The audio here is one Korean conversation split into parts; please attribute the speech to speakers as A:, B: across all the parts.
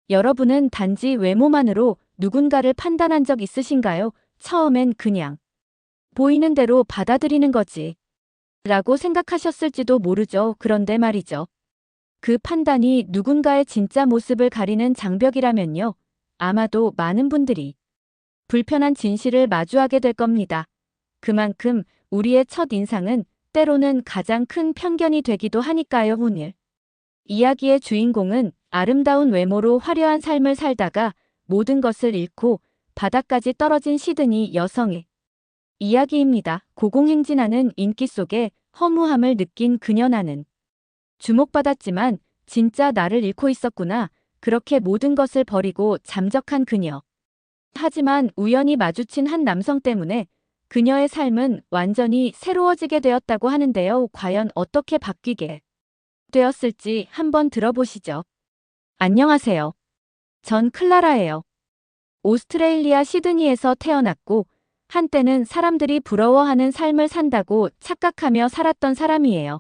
A: 여러분은 단지 외모만으로 누군가를 판단한 적 있으신가요? 처음엔 그냥 보이는 대로 받아들이는 거지 라고 생각하셨을지도 모르죠. 그런데 말이죠. 그 판단이 누군가의 진짜 모습을 가리는 장벽이라면요. 아마도 많은 분들이 불편한 진실을 마주하게 될 겁니다. 그만큼 우리의 첫 인상은 때로는 가장 큰 편견이 되기도 하니까요. 오늘 이야기의 주인공은 아름다운 외모로 화려한 삶을 살다가 모든 것을 잃고 바닥까지 떨어진 시드니 여성의 이야기입니다. 고공행진하는 인기 속에 허무함을 느낀 그녀. 나는 주목받았지만 진짜 나를 잃고 있었구나. 그렇게 모든 것을 버리고 잠적한 그녀. 하지만 우연히 마주친 한 남성 때문에 그녀의 삶은 완전히 새로워지게 되었다고 하는데요. 과연 어떻게 바뀌게 되었을지 한번 들어보시죠. 안녕하세요. 전 클라라예요. 오스트레일리아 시드니에서 태어났고 한때는 사람들이 부러워하는 삶을 산다고 착각하며 살았던 사람이에요.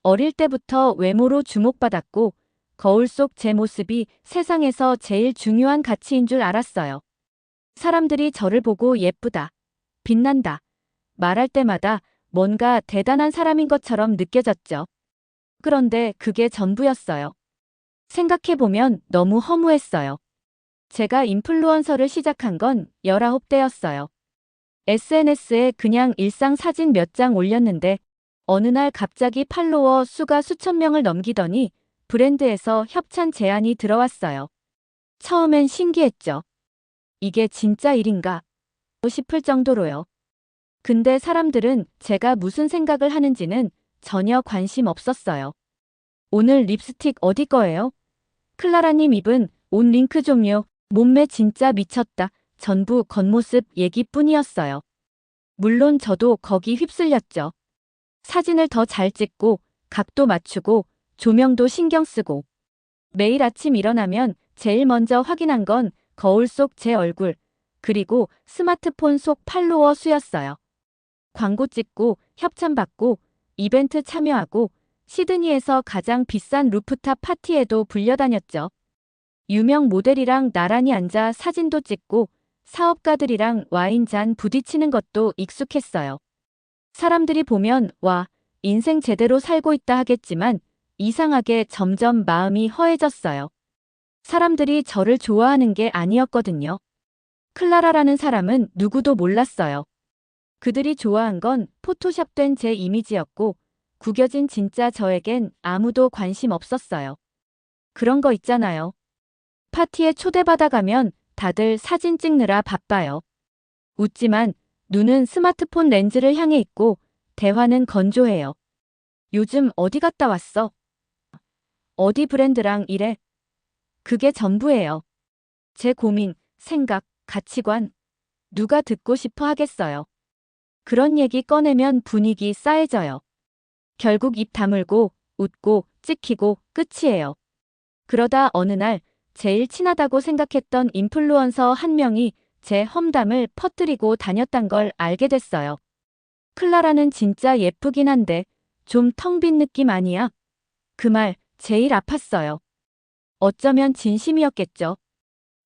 A: 어릴 때부터 외모로 주목받았고 거울 속 제 모습이 세상에서 제일 중요한 가치인 줄 알았어요. 사람들이 저를 보고 예쁘다, 빛난다 말할 때마다 뭔가 대단한 사람인 것처럼 느껴졌죠. 그런데 그게 전부였어요. 생각해보면 너무 허무했어요. 제가 인플루언서를 시작한 건 19대였어요. SNS에 그냥 일상 사진 몇 장 올렸는데 어느 날 갑자기 팔로워 수가 수천 명을 넘기더니 브랜드에서 협찬 제안이 들어왔어요. 처음엔 신기했죠. 이게 진짜 일인가 싶을 정도로요. 근데 사람들은 제가 무슨 생각을 하는지는 전혀 관심 없었어요. 오늘 립스틱 어디 거예요? 클라라님 입은 옷 링크 좀요. 몸매 진짜 미쳤다. 전부 겉모습 얘기뿐이었어요. 물론 저도 거기 휩쓸렸죠. 사진을 더 잘 찍고 각도 맞추고 조명도 신경 쓰고 매일 아침 일어나면 제일 먼저 확인한 건 거울 속 제 얼굴 그리고 스마트폰 속 팔로워 수였어요. 광고 찍고 협찬 받고 이벤트 참여하고 시드니에서 가장 비싼 루프탑 파티에도 불려다녔죠. 유명 모델이랑 나란히 앉아 사진도 찍고 사업가들이랑 와인잔 부딪히는 것도 익숙했어요. 사람들이 보면 와, 인생 제대로 살고 있다 하겠지만 이상하게 점점 마음이 허해졌어요. 사람들이 저를 좋아하는 게 아니었거든요. 클라라라는 사람은 누구도 몰랐어요. 그들이 좋아한 건 포토샵된 제 이미지였고 구겨진 진짜 저에겐 아무도 관심 없었어요. 그런 거 있잖아요. 파티에 초대받아가면 다들 사진 찍느라 바빠요. 웃지만 눈은 스마트폰 렌즈를 향해 있고 대화는 건조해요. 요즘 어디 갔다 왔어? 어디 브랜드랑 일해? 그게 전부예요. 제 고민, 생각, 가치관. 누가 듣고 싶어 하겠어요. 그런 얘기 꺼내면 분위기 싸해져요. 결국 입 다물고 웃고 찍히고 끝이에요. 그러다 어느 날 제일 친하다고 생각했던 인플루언서 한 명이 제 험담을 퍼뜨리고 다녔단 걸 알게 됐어요. 클라라는 진짜 예쁘긴 한데 좀 텅 빈 느낌 아니야? 그 말 제일 아팠어요. 어쩌면 진심이었겠죠.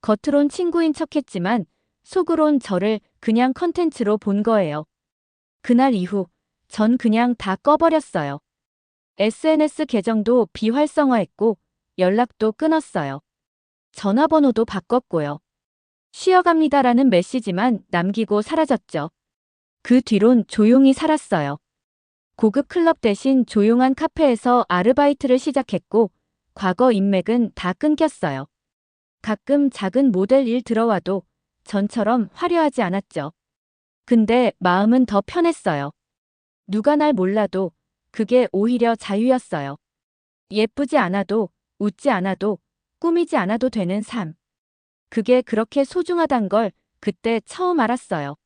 A: 겉으론 친구인 척했지만 속으론 저를 그냥 컨텐츠로 본 거예요. 그날 이후 전 그냥 다 꺼버렸어요. SNS 계정도 비활성화했고 연락도 끊었어요. 전화번호도 바꿨고요. 쉬어갑니다라는 메시지만 남기고 사라졌죠. 그 뒤론 조용히 살았어요. 고급 클럽 대신 조용한 카페에서 아르바이트를 시작했고 과거 인맥은 다 끊겼어요. 가끔 작은 모델 일 들어와도 전처럼 화려하지 않았죠. 근데 마음은 더 편했어요. 누가 날 몰라도 그게 오히려 자유였어요. 예쁘지 않아도 웃지 않아도 꾸미지 않아도 되는 삶. 그게 그렇게 소중하단 걸 그때 처음 알았어요.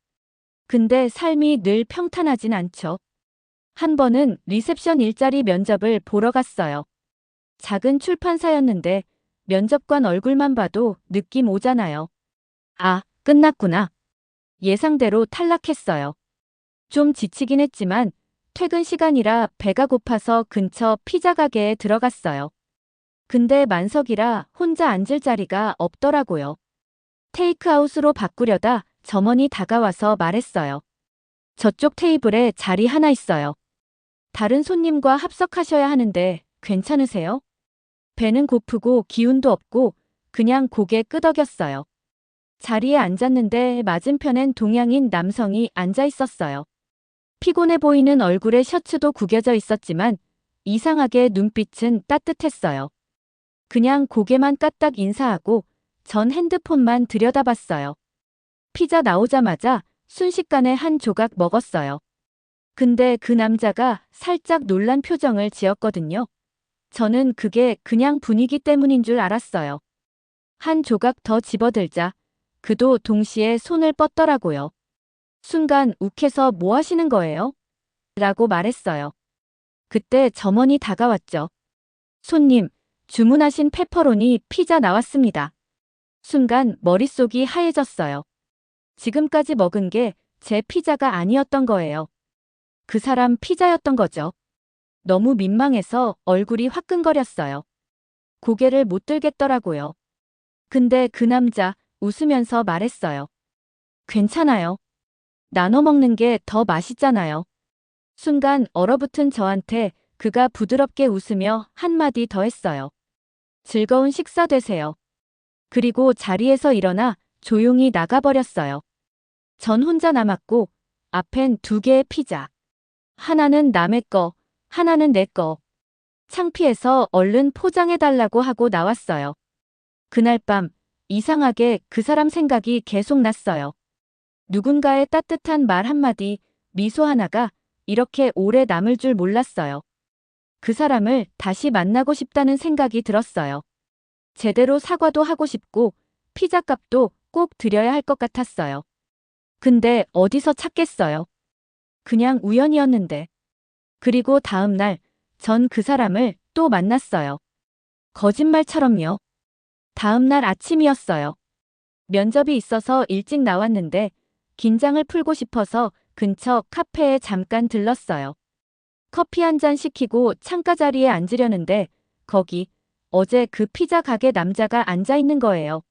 A: 근데 삶이 늘 평탄하진 않죠. 한 번은 리셉션 일자리 면접을 보러 갔어요. 작은 출판사였는데 면접관 얼굴만 봐도 느낌 오잖아요. 아, 끝났구나. 예상대로 탈락했어요. 좀 지치긴 했지만 퇴근 시간이라 배가 고파서 근처 피자 가게에 들어갔어요. 근데 만석이라 혼자 앉을 자리가 없더라고요. 테이크아웃으로 바꾸려다 점원이 다가와서 말했어요. 저쪽 테이블에 자리 하나 있어요. 다른 손님과 합석하셔야 하는데 괜찮으세요? 배는 고프고 기운도 없고 그냥 고개 끄덕였어요. 자리에 앉았는데 맞은편엔 동양인 남성이 앉아 있었어요. 피곤해 보이는 얼굴에 셔츠도 구겨져 있었지만 이상하게 눈빛은 따뜻했어요. 그냥 고개만 까딱 인사하고 전 핸드폰만 들여다봤어요. 피자 나오자마자 순식간에 한 조각 먹었어요. 근데 그 남자가 살짝 놀란 표정을 지었거든요. 저는 그게 그냥 분위기 때문인 줄 알았어요. 한 조각 더 집어들자 그도 동시에 손을 뻗더라고요. 순간 욱해서 뭐 하시는 거예요? 라고 말했어요. 그때 점원이 다가왔죠. 손님, 주문하신 페퍼로니 피자 나왔습니다. 순간 머릿속이 하얘졌어요. 지금까지 먹은 게 제 피자가 아니었던 거예요. 그 사람 피자였던 거죠. 너무 민망해서 얼굴이 화끈거렸어요. 고개를 못 들겠더라고요. 근데 그 남자 웃으면서 말했어요. 괜찮아요. 나눠 먹는 게 더 맛있잖아요. 순간 얼어붙은 저한테 그가 부드럽게 웃으며 한마디 더 했어요. 즐거운 식사 되세요. 그리고 자리에서 일어나 조용히 나가버렸어요. 전 혼자 남았고 앞엔 2개의 피자. 하나는 남의 거, 하나는 내 거. 창피해서 얼른 포장해달라고 하고 나왔어요. 그날 밤 이상하게 그 사람 생각이 계속 났어요. 누군가의 따뜻한 말 한마디, 미소 하나가 이렇게 오래 남을 줄 몰랐어요. 그 사람을 다시 만나고 싶다는 생각이 들었어요. 제대로 사과도 하고 싶고 피자 값도 꼭 드려야 할 것 같았어요. 근데 어디서 찾겠어요? 그냥 우연이었는데. 그리고 다음 날 전 그 사람을 또 만났어요. 거짓말처럼요. 다음 날 아침이었어요. 면접이 있어서 일찍 나왔는데 긴장을 풀고 싶어서 근처 카페에 잠깐 들렀어요. 커피 한 잔 시키고 창가 자리에 앉으려는데 거기 어제 그 피자 가게 남자가 앉아 있는 거예요.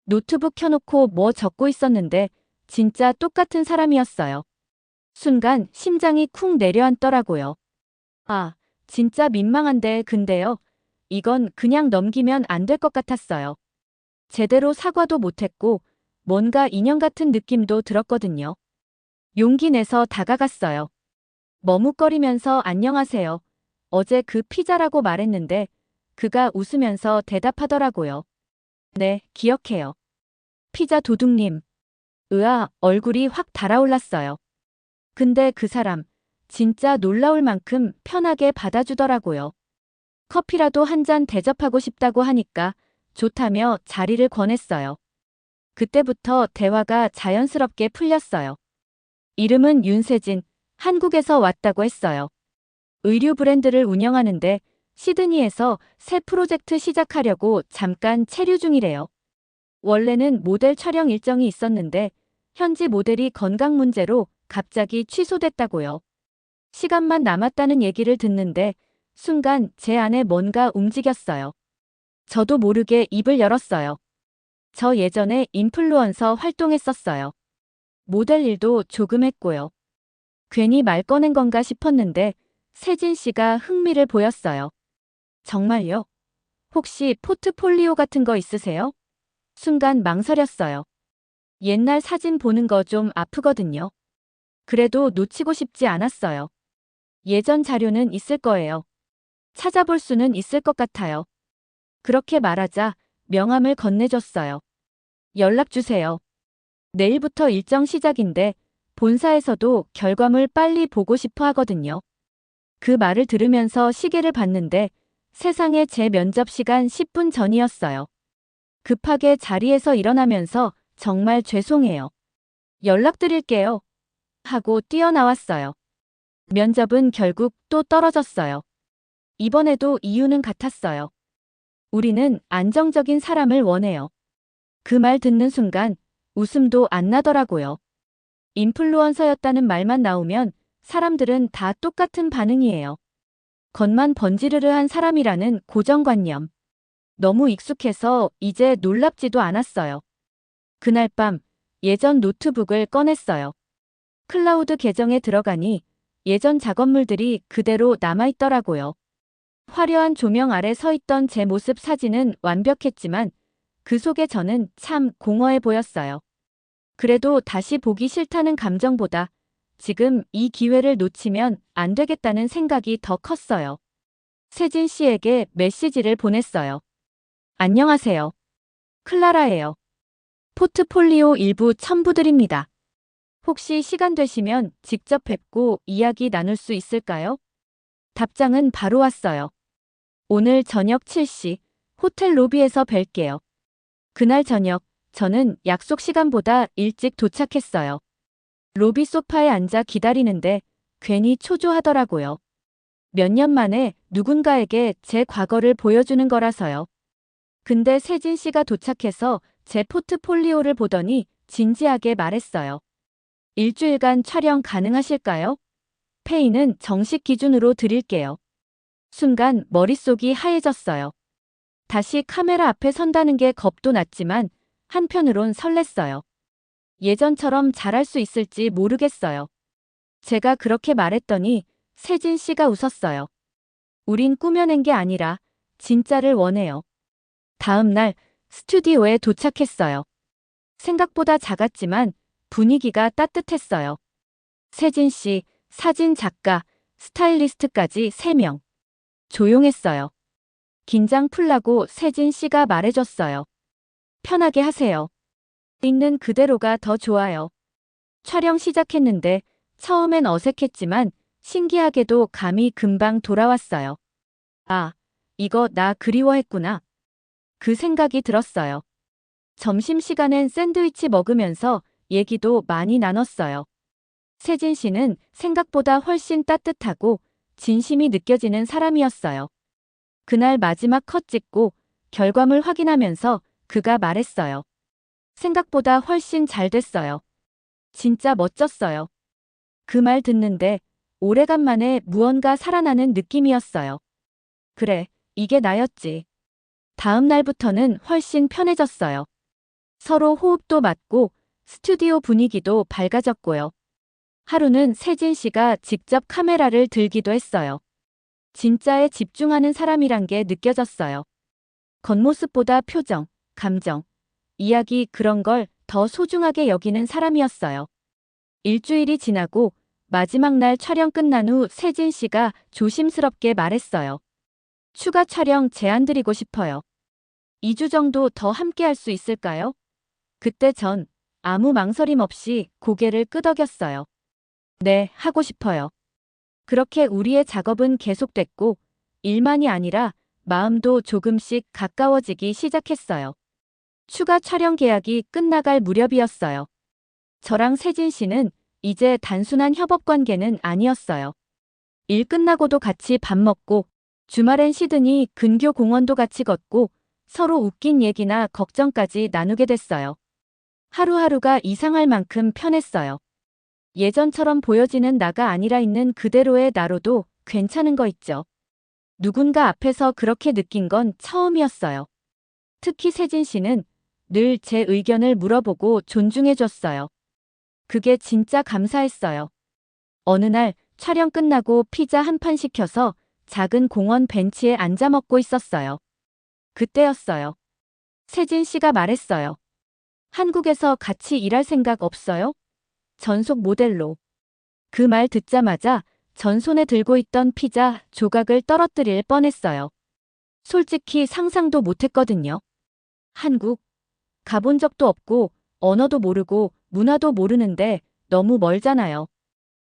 A: 노트북 켜놓고 뭐 적고 있었는데 진짜 똑같은 사람이었어요. 순간 심장이 쿵 내려앉더라고요. 아, 진짜 민망한데 근데요. 이건 그냥 넘기면 안 될 것 같았어요. 제대로 사과도 못했고 뭔가 인형 같은 느낌도 들었거든요. 용기 내서 다가갔어요. 머뭇거리면서 안녕하세요. 어제 그 피자라고 말했는데 그가 웃으면서 대답하더라고요. 네, 기억해요. 피자 도둑님. 으아, 얼굴이 확 달아올랐어요. 근데 그 사람 진짜 놀라울 만큼 편하게 받아주더라고요. 커피라도 한 잔 대접하고 싶다고 하니까 좋다며 자리를 권했어요. 그때부터 대화가 자연스럽게 풀렸어요. 이름은 윤세진, 한국에서 왔다고 했어요. 의류 브랜드를 운영하는데 시드니에서 새 프로젝트 시작하려고 잠깐 체류 중이래요. 원래는 모델 촬영 일정이 있었는데 현지 모델이 건강 문제로 갑자기 취소됐다고요. 시간만 남았다는 얘기를 듣는데 순간 제 안에 뭔가 움직였어요. 저도 모르게 입을 열었어요. 저 예전에 인플루언서 활동했었어요. 모델 일도 조금 했고요. 괜히 말 꺼낸 건가 싶었는데 세진 씨가 흥미를 보였어요. 정말요? 혹시 포트폴리오 같은 거 있으세요? 순간 망설였어요. 옛날 사진 보는 거 좀 아프거든요. 그래도 놓치고 싶지 않았어요. 예전 자료는 있을 거예요. 찾아볼 수는 있을 것 같아요. 그렇게 말하자 명함을 건네줬어요. 연락 주세요. 내일부터 일정 시작인데 본사에서도 결과물 빨리 보고 싶어 하거든요. 그 말을 들으면서 시계를 봤는데 세상에 제 면접 시간 10분 전이었어요. 급하게 자리에서 일어나면서 정말 죄송해요. 연락드릴게요. 하고 뛰어나왔어요. 면접은 결국 또 떨어졌어요. 이번에도 이유는 같았어요. 우리는 안정적인 사람을 원해요. 그 말 듣는 순간 웃음도 안 나더라고요. 인플루언서였다는 말만 나오면 사람들은 다 똑같은 반응이에요. 겉만 번지르르한 사람이라는 고정관념. 너무 익숙해서 이제 놀랍지도 않았어요. 그날 밤 예전 노트북을 꺼냈어요. 클라우드 계정에 들어가니 예전 작업물들이 그대로 남아있더라고요. 화려한 조명 아래 서 있던 제 모습 사진은 완벽했지만 그 속에 저는 참 공허해 보였어요. 그래도 다시 보기 싫다는 감정보다 지금 이 기회를 놓치면 안 되겠다는 생각이 더 컸어요. 세진 씨에게 메시지를 보냈어요. 안녕하세요. 클라라예요. 포트폴리오 일부 첨부드립니다. 혹시 시간 되시면 직접 뵙고 이야기 나눌 수 있을까요? 답장은 바로 왔어요. 오늘 저녁 7시 호텔 로비에서 뵐게요. 그날 저녁 저는 약속 시간보다 일찍 도착했어요. 로비 소파에 앉아 기다리는데 괜히 초조하더라고요. 몇 년 만에 누군가에게 제 과거를 보여주는 거라서요. 근데 세진 씨가 도착해서 제 포트폴리오를 보더니 진지하게 말했어요. 일주일간 촬영 가능하실까요? 페이는 정식 기준으로 드릴게요. 순간 머릿속이 하얘졌어요. 다시 카메라 앞에 선다는 게 겁도 났지만 한편으론 설렜어요. 예전처럼 잘할 수 있을지 모르겠어요. 제가 그렇게 말했더니 세진 씨가 웃었어요. 우린 꾸며낸 게 아니라 진짜를 원해요. 다음 날 스튜디오에 도착했어요. 생각보다 작았지만 분위기가 따뜻했어요. 세진 씨, 사진 작가, 스타일리스트까지 3명. 조용했어요. 긴장 풀라고 세진 씨가 말해줬어요. 편하게 하세요. 있는 그대로가 더 좋아요. 촬영 시작했는데 처음엔 어색했지만 신기하게도 감이 금방 돌아왔어요. 아, 이거 나 그리워했구나. 그 생각이 들었어요. 점심시간엔 샌드위치 먹으면서 얘기도 많이 나눴어요. 세진 씨는 생각보다 훨씬 따뜻하고 진심이 느껴지는 사람이었어요. 그날 마지막 컷 찍고 결과물 확인하면서 그가 말했어요. 생각보다 훨씬 잘 됐어요. 진짜 멋졌어요. 그 말 듣는데 오래간만에 무언가 살아나는 느낌이었어요. 그래, 이게 나였지. 다음 날부터는 훨씬 편해졌어요. 서로 호흡도 맞고 스튜디오 분위기도 밝아졌고요. 하루는 세진 씨가 직접 카메라를 들기도 했어요. 진짜에 집중하는 사람이란 게 느껴졌어요. 겉모습보다 표정, 감정, 이야기 그런 걸 더 소중하게 여기는 사람이었어요. 일주일이 지나고 마지막 날 촬영 끝난 후 세진 씨가 조심스럽게 말했어요. 추가 촬영 제안 드리고 싶어요. 2주 정도 더 함께 할 수 있을까요? 그때 전 아무 망설임 없이 고개를 끄덕였어요. 네, 하고 싶어요. 그렇게 우리의 작업은 계속됐고 일만이 아니라 마음도 조금씩 가까워지기 시작했어요. 추가 촬영 계약이 끝나갈 무렵이었어요. 저랑 세진 씨는 이제 단순한 협업 관계는 아니었어요. 일 끝나고도 같이 밥 먹고 주말엔 시드니 근교 공원도 같이 걷고 서로 웃긴 얘기나 걱정까지 나누게 됐어요. 하루하루가 이상할 만큼 편했어요. 예전처럼 보여지는 나가 아니라 있는 그대로의 나로도 괜찮은 거 있죠. 누군가 앞에서 그렇게 느낀 건 처음이었어요. 특히 세진 씨는 늘 제 의견을 물어보고 존중해줬어요. 그게 진짜 감사했어요. 어느 날 촬영 끝나고 피자 한 판 시켜서 작은 공원 벤치에 앉아 먹고 있었어요. 그때였어요. 세진 씨가 말했어요. 한국에서 같이 일할 생각 없어요? 전속 모델로. 그 말 듣자마자 전 손에 들고 있던 피자 조각을 떨어뜨릴 뻔했어요. 솔직히 상상도 못했거든요. 한국. 가본 적도 없고 언어도 모르고 문화도 모르는데 너무 멀잖아요.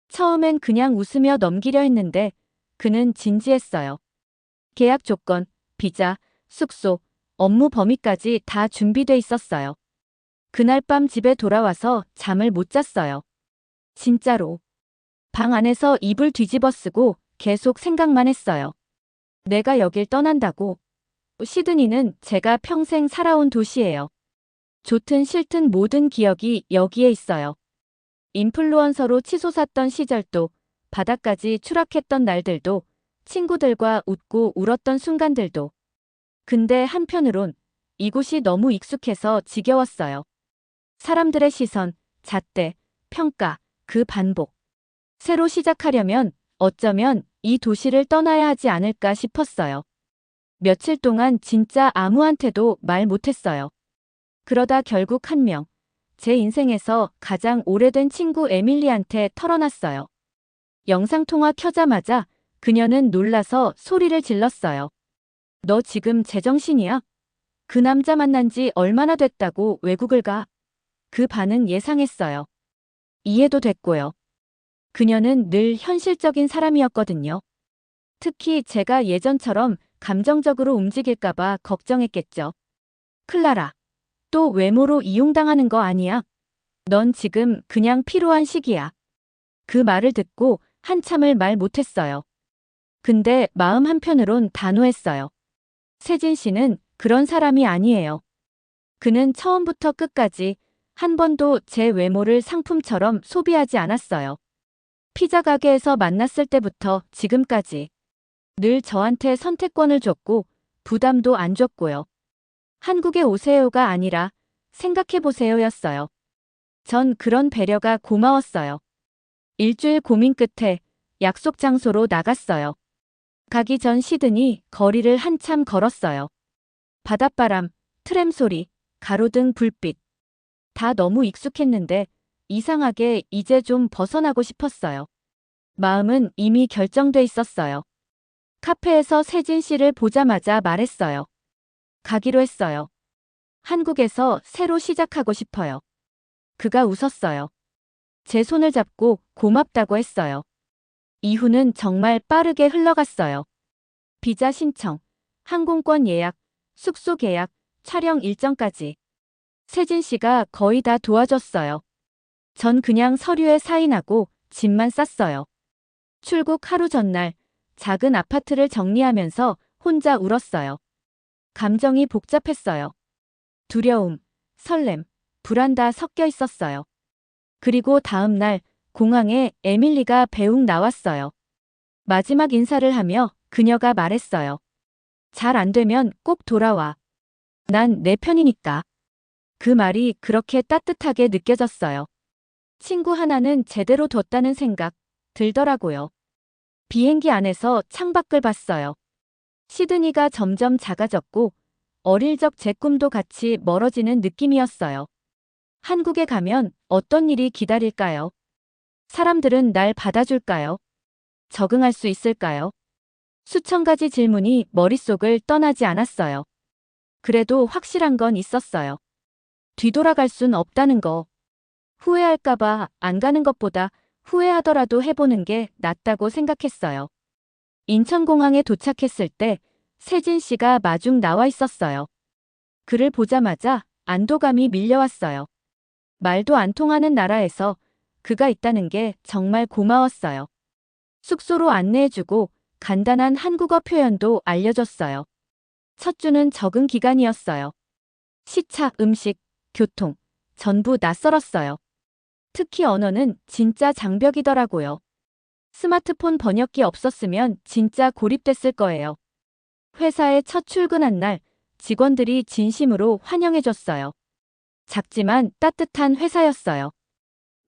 A: 처음엔 그냥 웃으며 넘기려 했는데 그는 진지했어요. 계약 조건, 비자, 숙소, 업무 범위까지 다 준비돼 있었어요. 그날 밤 집에 돌아와서 잠을 못 잤어요. 진짜로. 방 안에서 이불 뒤집어 쓰고 계속 생각만 했어요. 내가 여길 떠난다고. 시드니는 제가 평생 살아온 도시예요. 좋든 싫든 모든 기억이 여기에 있어요. 인플루언서로 치솟았던 시절도, 바닥까지 추락했던 날들도, 친구들과 웃고 울었던 순간들도. 근데 한편으론 이곳이 너무 익숙해서 지겨웠어요. 사람들의 시선, 잣대, 평가, 그 반복. 새로 시작하려면 어쩌면 이 도시를 떠나야 하지 않을까 싶었어요. 며칠 동안 진짜 아무한테도 말 못했어요. 그러다 결국 한 명, 제 인생에서 가장 오래된 친구 에밀리한테 털어놨어요. 영상통화 켜자마자 그녀는 놀라서 소리를 질렀어요. 너 지금 제정신이야? 그 남자 만난 지 얼마나 됐다고 외국을 가? 그 반응 예상했어요. 이해도 됐고요. 그녀는 늘 현실적인 사람이었거든요. 특히 제가 예전처럼 감정적으로 움직일까봐 걱정했겠죠. 클라라, 또 외모로 이용당하는 거 아니야? 넌 지금 그냥 필요한 시기야. 그 말을 듣고 한참을 말 못했어요. 근데 마음 한편으론 단호했어요. 세진 씨는 그런 사람이 아니에요. 그는 처음부터 끝까지 한 번도 제 외모를 상품처럼 소비하지 않았어요. 피자 가게에서 만났을 때부터 지금까지 늘 저한테 선택권을 줬고 부담도 안 줬고요. 한국에 오세요가 아니라 생각해보세요였어요. 전 그런 배려가 고마웠어요. 일주일 고민 끝에 약속 장소로 나갔어요. 가기 전 시드니 거리를 한참 걸었어요. 바닷바람, 트램 소리, 가로등 불빛. 다 너무 익숙했는데 이상하게 이제 좀 벗어나고 싶었어요. 마음은 이미 결정돼 있었어요. 카페에서 세진 씨를 보자마자 말했어요. 가기로 했어요. 한국에서 새로 시작하고 싶어요. 그가 웃었어요. 제 손을 잡고 고맙다고 했어요. 이후는 정말 빠르게 흘러갔어요. 비자 신청, 항공권 예약, 숙소 계약, 촬영 일정까지. 세진 씨가 거의 다 도와줬어요. 전 그냥 서류에 사인하고 짐만 쌌어요. 출국 하루 전날 작은 아파트를 정리하면서 혼자 울었어요. 감정이 복잡했어요. 두려움, 설렘, 불안 다 섞여 있었어요. 그리고 다음 날 공항에 에밀리가 배웅 나왔어요. 마지막 인사를 하며 그녀가 말했어요. 잘 안 되면 꼭 돌아와. 난 내 편이니까. 그 말이 그렇게 따뜻하게 느껴졌어요. 친구 하나는 제대로 뒀다는 생각 들더라고요. 비행기 안에서 창밖을 봤어요. 시드니가 점점 작아졌고 어릴 적 제 꿈도 같이 멀어지는 느낌이었어요. 한국에 가면 어떤 일이 기다릴까요? 사람들은 날 받아줄까요? 적응할 수 있을까요? 수천 가지 질문이 머릿속을 떠나지 않았어요. 그래도 확실한 건 있었어요. 뒤돌아갈 순 없다는 거. 후회할까봐 안 가는 것보다 후회하더라도 해보는 게 낫다고 생각했어요. 인천공항에 도착했을 때 세진 씨가 마중 나와 있었어요. 그를 보자마자 안도감이 밀려왔어요. 말도 안 통하는 나라에서 그가 있다는 게 정말 고마웠어요. 숙소로 안내해주고 간단한 한국어 표현도 알려줬어요. 첫 주는 적응 기간이었어요. 시차, 음식, 교통, 전부 낯설었어요. 특히 언어는 진짜 장벽이더라고요. 스마트폰 번역기 없었으면 진짜 고립됐을 거예요. 회사에 첫 출근한 날 직원들이 진심으로 환영해줬어요. 작지만 따뜻한 회사였어요.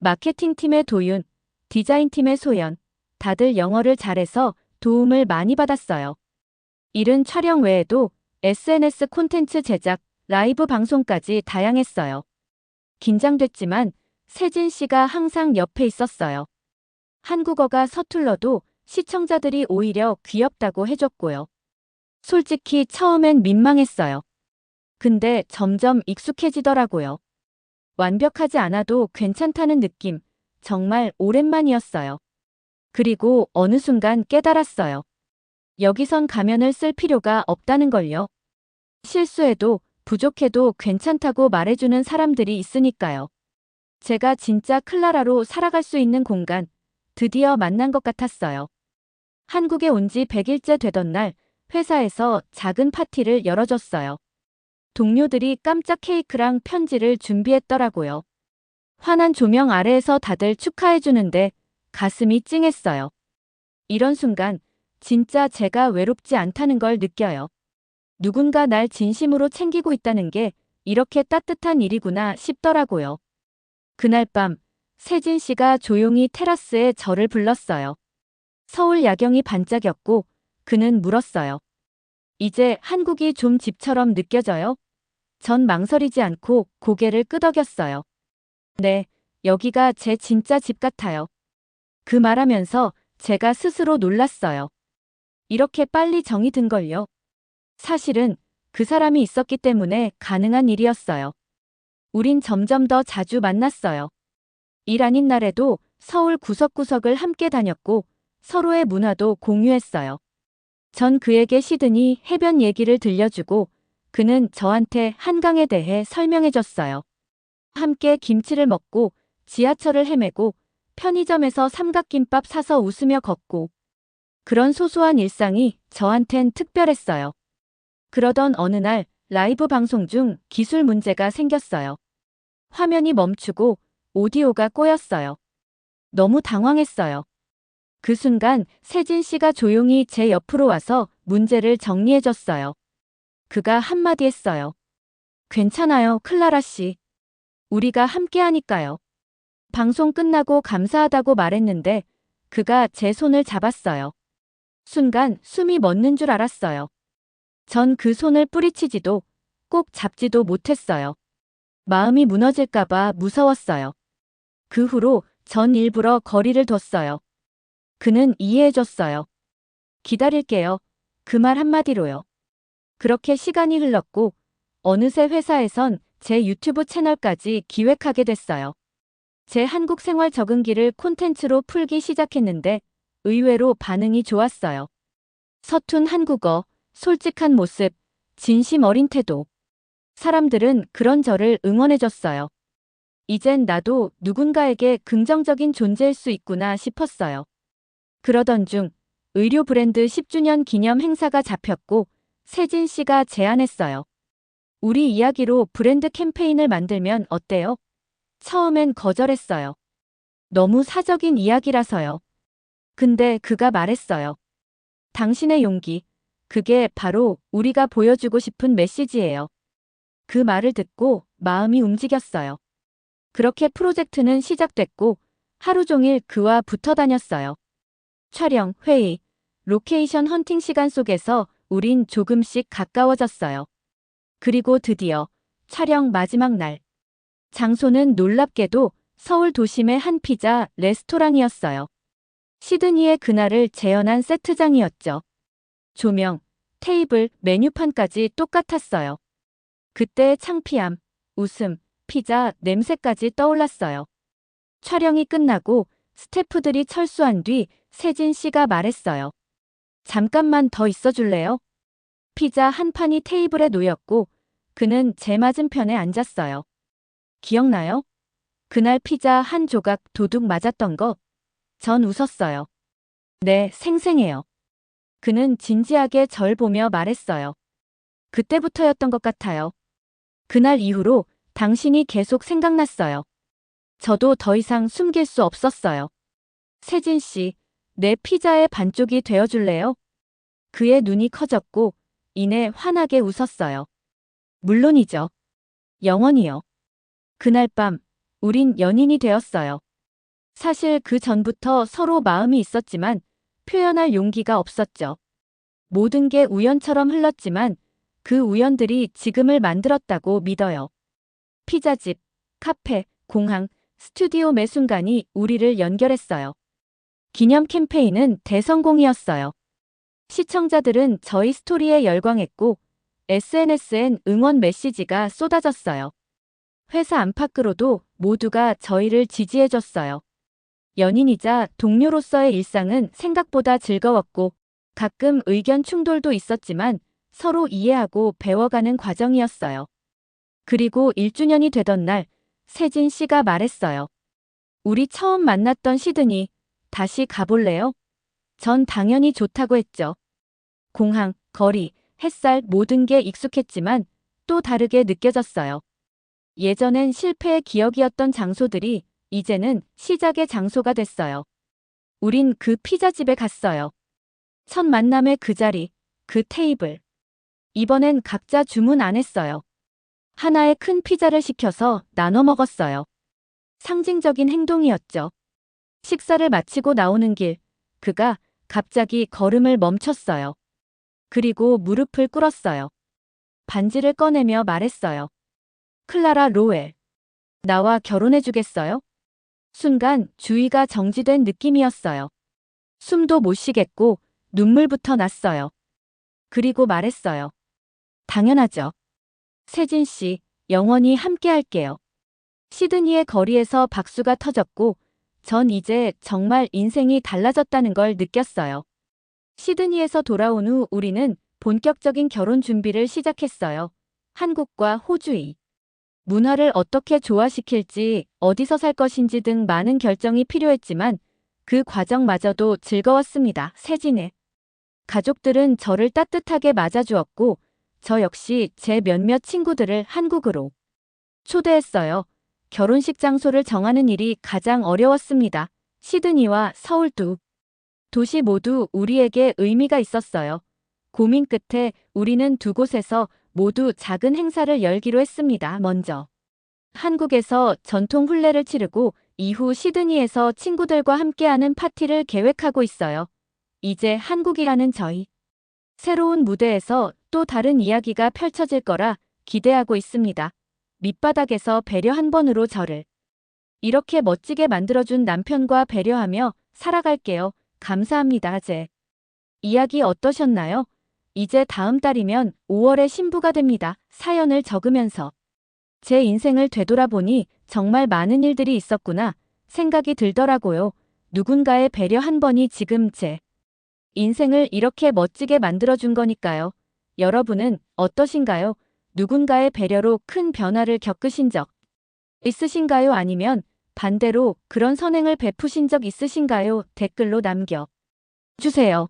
A: 마케팅팀의 도윤, 디자인팀의 소연, 다들 영어를 잘해서 도움을 많이 받았어요. 일은 촬영 외에도 SNS 콘텐츠 제작, 라이브 방송까지 다양했어요. 긴장됐지만 세진 씨가 항상 옆에 있었어요. 한국어가 서툴러도 시청자들이 오히려 귀엽다고 해줬고요. 솔직히 처음엔 민망했어요. 근데 점점 익숙해지더라고요. 완벽하지 않아도 괜찮다는 느낌, 정말 오랜만이었어요. 그리고 어느 순간 깨달았어요. 여기선 가면을 쓸 필요가 없다는 걸요. 실수해도 부족해도 괜찮다고 말해주는 사람들이 있으니까요. 제가 진짜 클라라로 살아갈 수 있는 공간, 드디어 만난 것 같았어요. 한국에 온 지 100일째 되던 날 회사에서 작은 파티를 열어줬어요. 동료들이 깜짝 케이크랑 편지를 준비했더라고요. 환한 조명 아래에서 다들 축하해주는데 가슴이 찡했어요. 이런 순간 진짜 제가 외롭지 않다는 걸 느껴요. 누군가 날 진심으로 챙기고 있다는 게 이렇게 따뜻한 일이구나 싶더라고요. 그날 밤 세진 씨가 조용히 테라스에 저를 불렀어요. 서울 야경이 반짝였고 그는 물었어요. 이제 한국이 좀 집처럼 느껴져요? 전 망설이지 않고 고개를 끄덕였어요. 네, 여기가 제 진짜 집 같아요. 그 말하면서 제가 스스로 놀랐어요. 이렇게 빨리 정이 든 걸요. 사실은 그 사람이 있었기 때문에 가능한 일이었어요. 우린 점점 더 자주 만났어요. 일 아닌 날에도 서울 구석구석을 함께 다녔고 서로의 문화도 공유했어요. 전 그에게 시드니 해변 얘기를 들려주고 그는 저한테 한강에 대해 설명해줬어요. 함께 김치를 먹고 지하철을 헤매고 편의점에서 삼각김밥 사서 웃으며 걷고 그런 소소한 일상이 저한텐 특별했어요. 그러던 어느 날 라이브 방송 중 기술 문제가 생겼어요. 화면이 멈추고 오디오가 꼬였어요. 너무 당황했어요. 그 순간 세진 씨가 조용히 제 옆으로 와서 문제를 정리해줬어요. 그가 한마디 했어요. 괜찮아요, 클라라 씨. 우리가 함께 하니까요. 방송 끝나고 감사하다고 말했는데 그가 제 손을 잡았어요. 순간 숨이 멎는 줄 알았어요. 전 그 손을 뿌리치지도 꼭 잡지도 못했어요. 마음이 무너질까봐 무서웠어요. 그 후로 전 일부러 거리를 뒀어요. 그는 이해해줬어요. 기다릴게요. 그 말 한마디로요. 그렇게 시간이 흘렀고 어느새 회사에선 제 유튜브 채널까지 기획하게 됐어요. 제 한국 생활 적응기를 콘텐츠로 풀기 시작했는데 의외로 반응이 좋았어요. 서툰 한국어, 솔직한 모습, 진심 어린 태도. 사람들은 그런 저를 응원해줬어요. 이젠 나도 누군가에게 긍정적인 존재일 수 있구나 싶었어요. 그러던 중 의류 브랜드 10주년 기념 행사가 잡혔고 세진 씨가 제안했어요. 우리 이야기로 브랜드 캠페인을 만들면 어때요? 처음엔 거절했어요. 너무 사적인 이야기라서요. 근데 그가 말했어요. 당신의 용기, 그게 바로 우리가 보여주고 싶은 메시지예요. 그 말을 듣고 마음이 움직였어요. 그렇게 프로젝트는 시작됐고 하루 종일 그와 붙어 다녔어요. 촬영, 회의, 로케이션 헌팅 시간 속에서 우린 조금씩 가까워졌어요. 그리고 드디어 촬영 마지막 날. 장소는 놀랍게도 서울 도심의 한 피자 레스토랑이었어요. 시드니의 그날을 재현한 세트장이었죠. 조명, 테이블, 메뉴판까지 똑같았어요. 그때의 창피함, 웃음, 피자 냄새까지 떠올랐어요. 촬영이 끝나고 스태프들이 철수한 뒤 세진 씨가 말했어요. 잠깐만 더 있어줄래요? 피자 한 판이 테이블에 놓였고 그는 제 맞은편에 앉았어요. 기억나요? 그날 피자 한 조각 도둑 맞았던 거? 전 웃었어요. 네, 생생해요. 그는 진지하게 절 보며 말했어요. 그때부터였던 것 같아요. 그날 이후로 당신이 계속 생각났어요. 저도 더 이상 숨길 수 없었어요. 세진 씨, 내 피자의 반쪽이 되어줄래요? 그의 눈이 커졌고 이내 환하게 웃었어요. 물론이죠. 영원히요. 그날 밤 우린 연인이 되었어요. 사실 그 전부터 서로 마음이 있었지만 표현할 용기가 없었죠. 모든 게 우연처럼 흘렀지만 그 우연들이 지금을 만들었다고 믿어요. 피자집, 카페, 공항, 스튜디오 매 순간이 우리를 연결했어요. 기념 캠페인은 대성공이었어요. 시청자들은 저희 스토리에 열광했고 SNS엔 응원 메시지가 쏟아졌어요. 회사 안팎으로도 모두가 저희를 지지해줬어요. 연인이자 동료로서의 일상은 생각보다 즐거웠고 가끔 의견 충돌도 있었지만 서로 이해하고 배워가는 과정이었어요. 그리고 1주년이 되던 날 세진 씨가 말했어요. 우리 처음 만났던 시드니 다시 가볼래요? 전 당연히 좋다고 했죠. 공항, 거리, 햇살 모든 게 익숙했지만 또 다르게 느껴졌어요. 예전엔 실패의 기억이었던 장소들이 이제는 시작의 장소가 됐어요. 우린 그 피자집에 갔어요. 첫 만남의 그 자리, 그 테이블. 이번엔 각자 주문 안 했어요. 하나의 큰 피자를 시켜서 나눠 먹었어요. 상징적인 행동이었죠. 식사를 마치고 나오는 길, 그가 갑자기 걸음을 멈췄어요. 그리고 무릎을 꿇었어요. 반지를 꺼내며 말했어요. 클라라 로웰, 나와 결혼해 주겠어요? 순간 주위가 정지된 느낌이었어요. 숨도 못 쉬겠고 눈물부터 났어요. 그리고 말했어요. 당연하죠. 세진 씨, 영원히 함께 할게요. 시드니의 거리에서 박수가 터졌고 전 이제 정말 인생이 달라졌다는 걸 느꼈어요. 시드니에서 돌아온 후 우리는 본격적인 결혼 준비를 시작했어요. 한국과 호주의 문화를 어떻게 조화시킬지, 어디서 살 것인지 등 많은 결정이 필요했지만 그 과정마저도 즐거웠습니다. 세진의 가족들은 저를 따뜻하게 맞아주었고 저 역시 제 몇몇 친구들을 한국으로 초대했어요. 결혼식 장소를 정하는 일이 가장 어려웠습니다. 시드니와 서울 두 도시 모두 우리에게 의미가 있었어요. 고민 끝에 우리는 두 곳에서 모두 작은 행사를 열기로 했습니다. 먼저 한국에서 전통 혼례를 치르고 이후 시드니에서 친구들과 함께하는 파티를 계획하고 있어요. 이제 한국이라는 저희 새로운 무대에서 또 다른 이야기가 펼쳐질 거라 기대하고 있습니다. 밑바닥에서 배려 한 번으로 저를 이렇게 멋지게 만들어준 남편과 배려하며 살아갈게요. 감사합니다. 제 이야기 어떠셨나요? 이제 다음 달이면 5월에 신부가 됩니다. 사연을 적으면서 제 인생을 되돌아보니 정말 많은 일들이 있었구나 생각이 들더라고요. 누군가의 배려 한 번이 지금 제 인생을 이렇게 멋지게 만들어준 거니까요. 여러분은 어떠신가요? 누군가의 배려로 큰 변화를 겪으신 적 있으신가요? 아니면 반대로 그런 선행을 베푸신 적 있으신가요? 댓글로 남겨 주세요.